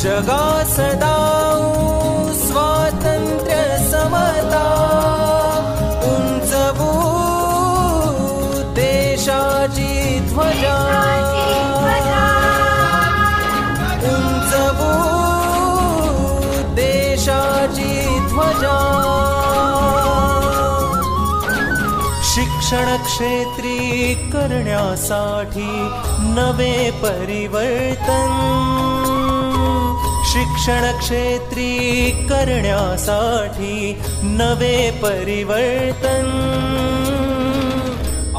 जगा सदा स्वातंत्र्य समता उंचवू देशाची ध्वजा उंचवू देशाची ध्वजा शिक्षण क्षेत्री करण्यासाठी नवे परिवर्तन शिक्षण क्षेत्री करण्यासाठी नवे परिवर्तन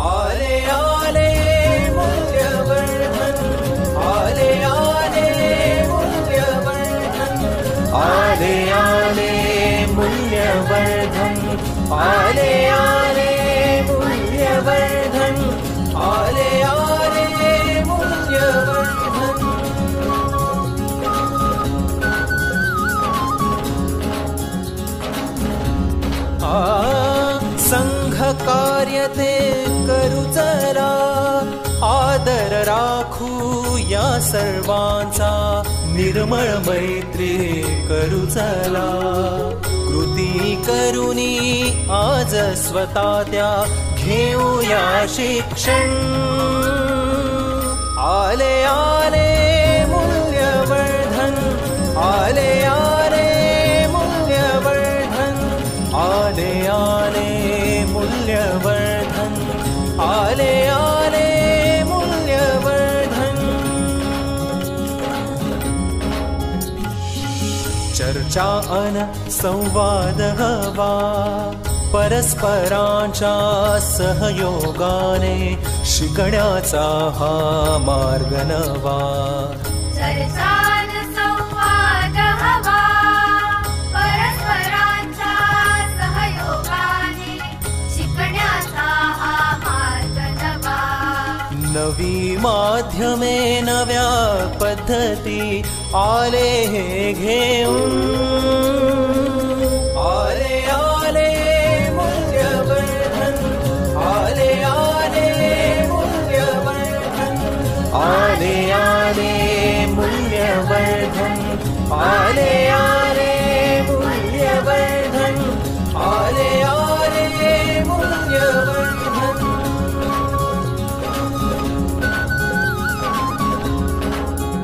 आले आले मूल्यवर्धन आले आले मूल्यवर्धन आले आले मूल्यवर्धन आले आले मूल्यवर्धन आले आले मूल्यवर्धन संघ कार्य ते करू जरा आदर राखू या सर्वांचा निर्मळ मैत्री करू चला कृती करूनी आज स्वतः त्या घेऊया शिक्षण आले आले मूल्यवर्धन आले आले मूल्यवर्धन आले आले मूल्यवर्धन आले आले मूल्यवर्धन चर्चा अन संवाद हवा परस्परांच्या सहयोगाने शिकण्याचा हा मार्ग नवा चर्चा अन संवाद हवा परस्परांच्या सहयोगाने शिकण्याचा हा मार्ग नवा नवी माध्यमे नव्या पद्धती आले हे घेऊन आले आले मूल्यवर्धन आले आले मूल्यवर्धन आले आले मूल्यवर्धन आले